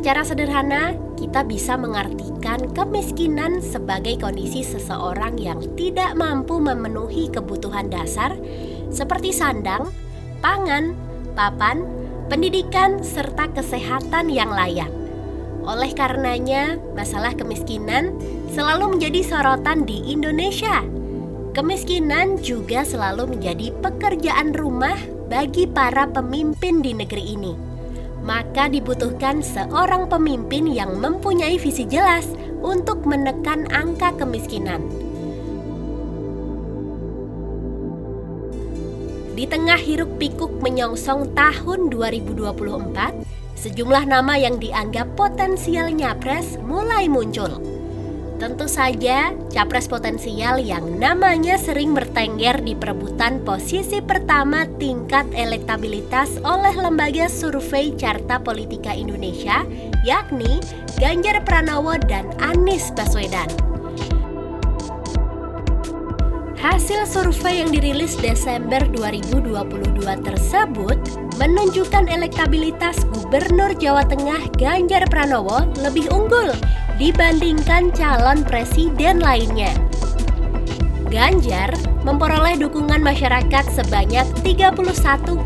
Secara sederhana, kita bisa mengartikan kemiskinan sebagai kondisi seseorang yang tidak mampu memenuhi kebutuhan dasar seperti sandang, pangan, papan, pendidikan, serta kesehatan yang layak. Oleh karenanya, masalah kemiskinan selalu menjadi sorotan di Indonesia. Kemiskinan juga selalu menjadi pekerjaan rumah bagi para pemimpin di negeri ini. Maka dibutuhkan seorang pemimpin yang mempunyai visi jelas untuk menekan angka kemiskinan. Di tengah hiruk-pikuk menyongsong tahun 2024, sejumlah nama yang dianggap potensial nyapres mulai muncul. Tentu saja, capres potensial yang namanya sering bertengger di perebutan posisi pertama tingkat elektabilitas oleh lembaga survei Carta Politika Indonesia, yakni Ganjar Pranowo dan Anies Baswedan. Hasil survei yang dirilis Desember 2022 tersebut menunjukkan elektabilitas Gubernur Jawa Tengah Ganjar Pranowo lebih unggul dibandingkan calon presiden lainnya. Ganjar memperoleh dukungan masyarakat sebanyak 31,7%,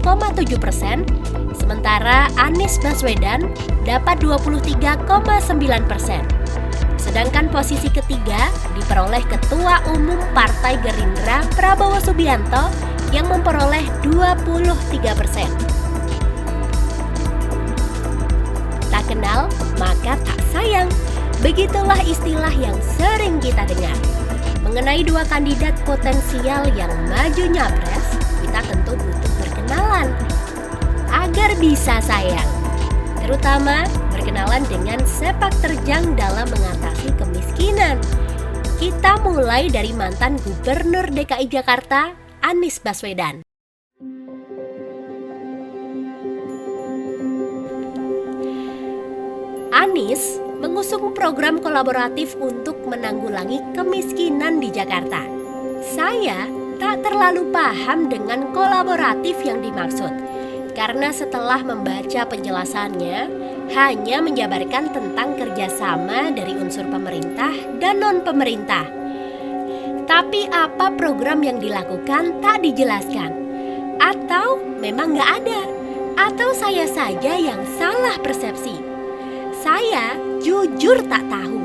sementara Anies Baswedan dapat 23,9%. Sedangkan posisi ketiga diperoleh Ketua Umum Partai Gerindra Prabowo Subianto yang memperoleh 23%. Tak kenal, maka tak sayang. Begitulah istilah yang sering kita dengar. Mengenai dua kandidat potensial yang maju nyapres, kita tentu butuh berkenalan agar bisa sayang. Terutama berkenalan dengan sepak terjang dalam mengatasi kemiskinan. Kita mulai dari mantan Gubernur DKI Jakarta, Anies Baswedan. Anies mengusung program kolaboratif untuk menanggulangi kemiskinan di Jakarta. Saya tak terlalu paham dengan kolaboratif yang dimaksud, karena setelah membaca penjelasannya, hanya menjabarkan tentang kerjasama dari unsur pemerintah dan non-pemerintah. Tapi apa program yang dilakukan tak dijelaskan? Atau memang nggak ada? Atau saya saja yang salah persepsi? Saya jujur tak tahu.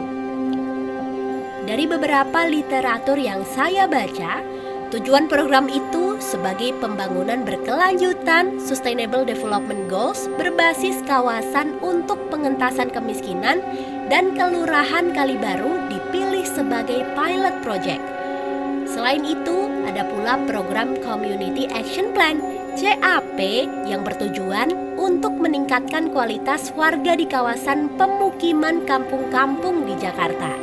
Dari beberapa literatur yang saya baca, tujuan program itu sebagai pembangunan berkelanjutan Sustainable Development Goals berbasis kawasan untuk pengentasan kemiskinan dan Kelurahan Kalibaru dipilih sebagai pilot project. Selain itu, ada pula program Community Action Plan (CAP) yang bertujuan untuk meningkatkan kualitas warga di kawasan pemukiman kampung-kampung di Jakarta.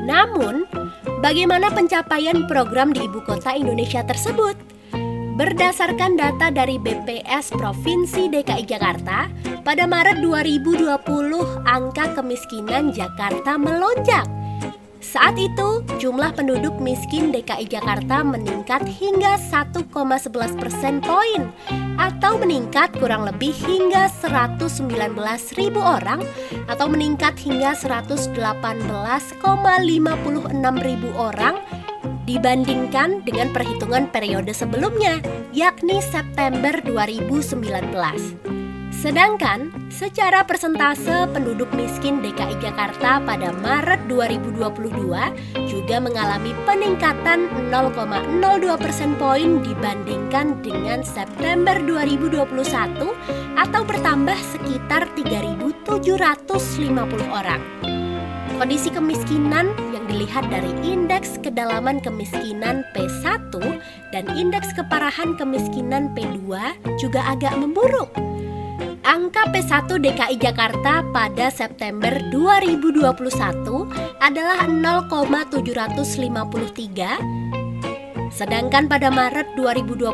Namun, bagaimana pencapaian program di ibu kota Indonesia tersebut? Berdasarkan data dari BPS Provinsi DKI Jakarta, pada Maret 2020 angka kemiskinan Jakarta melonjak. Saat itu, jumlah penduduk miskin DKI Jakarta meningkat hingga 1,11% poin atau meningkat kurang lebih hingga 119.000 orang atau meningkat hingga 118,56.000 orang dibandingkan dengan perhitungan periode sebelumnya, yakni September 2019. Sedangkan secara persentase penduduk miskin DKI Jakarta pada Maret 2022 juga mengalami peningkatan 0,02% poin dibandingkan dengan September 2021 atau bertambah sekitar 3.750 orang. Kondisi kemiskinan yang dilihat dari Indeks Kedalaman Kemiskinan P1 dan Indeks Keparahan Kemiskinan P2 juga agak memburuk. Angka P1 DKI Jakarta pada September 2021 adalah 0,753, sedangkan pada Maret 2022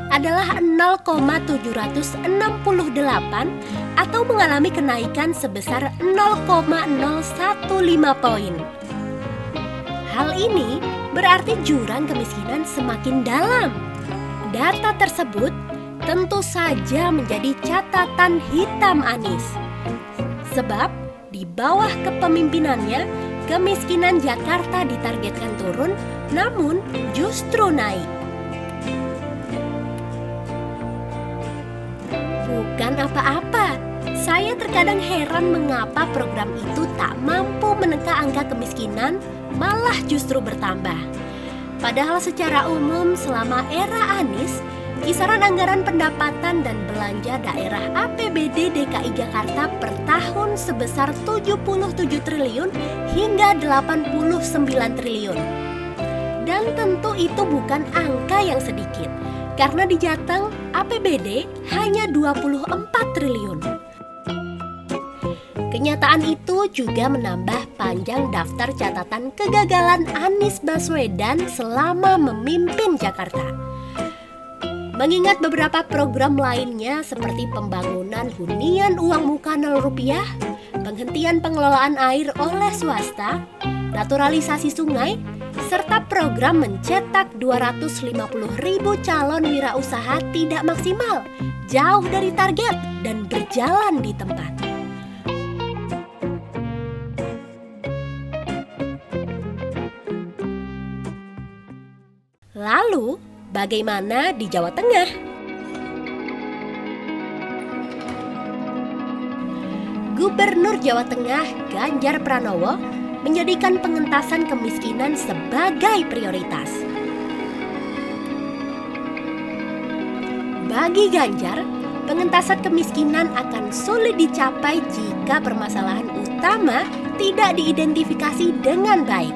adalah 0,768 atau mengalami kenaikan sebesar 0,015 poin. Hal ini berarti jurang kemiskinan semakin dalam. Data tersebut tentu saja menjadi catatan hitam Anies. Sebab di bawah kepemimpinannya, kemiskinan Jakarta ditargetkan turun, namun justru naik. Bukan apa-apa, saya terkadang heran mengapa program itu tak mampu menekan angka kemiskinan, malah justru bertambah. Padahal secara umum selama era Anies, kisaran anggaran pendapatan dan belanja daerah APBD DKI Jakarta per tahun sebesar 77 triliun hingga 89 triliun. Dan tentu itu bukan angka yang sedikit, karena di Jateng APBD hanya 24 triliun. Kenyataan itu juga menambah panjang daftar catatan kegagalan Anies Baswedan selama memimpin Jakarta. Mengingat beberapa program lainnya seperti pembangunan hunian uang muka 0 rupiah, penghentian pengelolaan air oleh swasta, naturalisasi sungai, serta program mencetak 250.000 calon wirausaha tidak maksimal, jauh dari target dan berjalan di tempat. Lalu, bagaimana di Jawa Tengah? Gubernur Jawa Tengah Ganjar Pranowo menjadikan pengentasan kemiskinan sebagai prioritas. Bagi Ganjar, pengentasan kemiskinan akan sulit dicapai jika permasalahan utama tidak diidentifikasi dengan baik.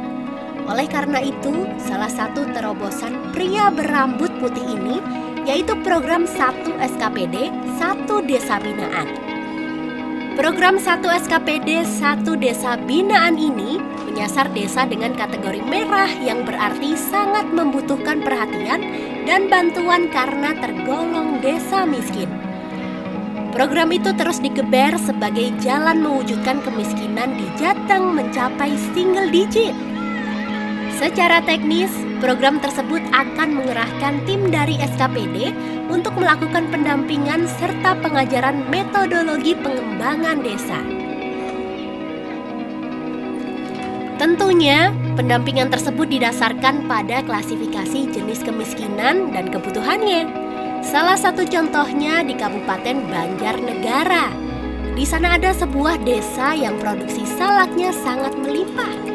Oleh karena itu, salah satu terobosan pria berambut putih ini yaitu program 1 SKPD 1 Desa Binaan. Program 1 SKPD 1 Desa Binaan ini menyasar desa dengan kategori merah yang berarti sangat membutuhkan perhatian dan bantuan karena tergolong desa miskin. Program itu terus digeber sebagai jalan mewujudkan kemiskinan di Jateng mencapai single digit. Secara teknis, program tersebut akan mengerahkan tim dari SKPD untuk melakukan pendampingan serta pengajaran metodologi pengembangan desa. Tentunya, pendampingan tersebut didasarkan pada klasifikasi jenis kemiskinan dan kebutuhannya. Salah satu contohnya di Kabupaten Banjarnegara. Di sana ada sebuah desa yang produksi salaknya sangat melimpah.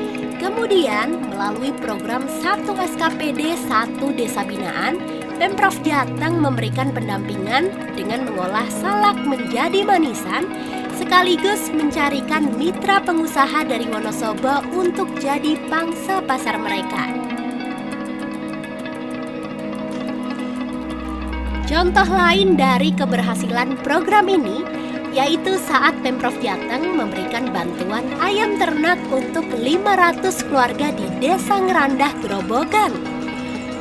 Kemudian, melalui program 1 SKPD 1 Desa Binaan, Pemprov Jateng memberikan pendampingan dengan mengolah salak menjadi manisan, sekaligus mencarikan mitra pengusaha dari Wonosobo untuk jadi pangsa pasar mereka. Contoh lain dari keberhasilan program ini yaitu saat Pemprov Jateng memberikan bantuan ayam ternak untuk 500 keluarga di Desa Ngerandah, Grobogan.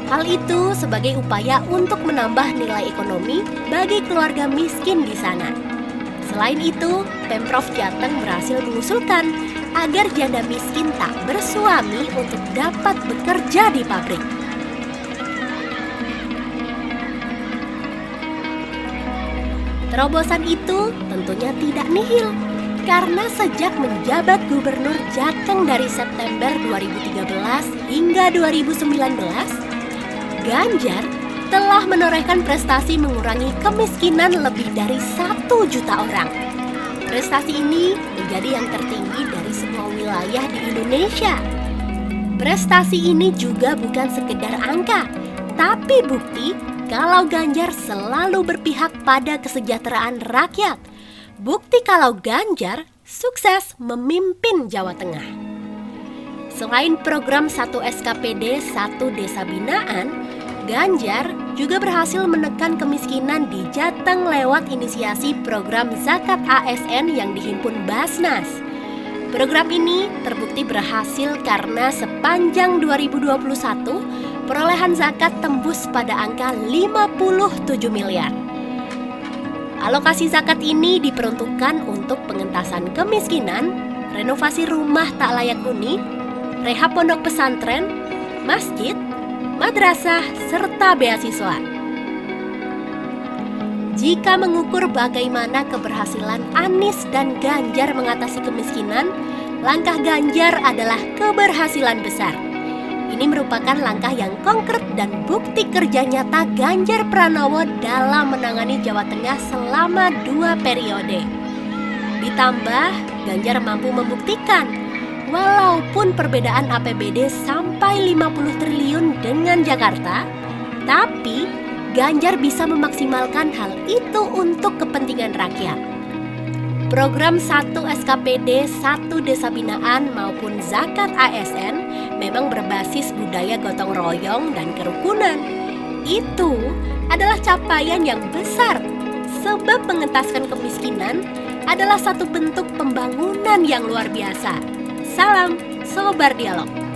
Hal itu sebagai upaya untuk menambah nilai ekonomi bagi keluarga miskin di sana. Selain itu, Pemprov Jateng berhasil mengusulkan agar janda miskin tak bersuami untuk dapat bekerja di pabrik. Terobosan itu tentunya tidak nihil, karena sejak menjabat Gubernur Jateng dari September 2013 hingga 2019, Ganjar telah menorehkan prestasi mengurangi kemiskinan lebih dari 1 juta orang. Prestasi ini menjadi yang tertinggi dari semua wilayah di Indonesia. Prestasi ini juga bukan sekedar angka, tapi bukti kalau Ganjar selalu berpihak pada kesejahteraan rakyat. Bukti kalau Ganjar sukses memimpin Jawa Tengah. Selain program 1 SKPD 1 Desa Binaan, Ganjar juga berhasil menekan kemiskinan di Jateng lewat inisiasi program Zakat ASN yang dihimpun Basnas. Program ini terbukti berhasil karena sepanjang 2021, perolehan zakat tembus pada angka 57 miliar. Alokasi zakat ini diperuntukkan untuk pengentasan kemiskinan, renovasi rumah tak layak huni, rehab pondok pesantren, masjid, madrasah, serta beasiswa. Jika mengukur bagaimana keberhasilan Anies dan Ganjar mengatasi kemiskinan, langkah Ganjar adalah keberhasilan besar. Ini merupakan langkah yang konkret dan bukti kerja nyata Ganjar Pranowo dalam menangani Jawa Tengah selama 2 periode. Ditambah, Ganjar mampu membuktikan walaupun perbedaan APBD sampai 50 triliun dengan Jakarta, tapi Ganjar bisa memaksimalkan hal itu untuk kepentingan rakyat. Program 1 SKPD, 1 Desa Binaan maupun Zakat ASN memang berbasis budaya gotong royong dan kerukunan. Itu adalah capaian yang besar, sebab mengentaskan kemiskinan adalah satu bentuk pembangunan yang luar biasa. Salam Sobar Dialog.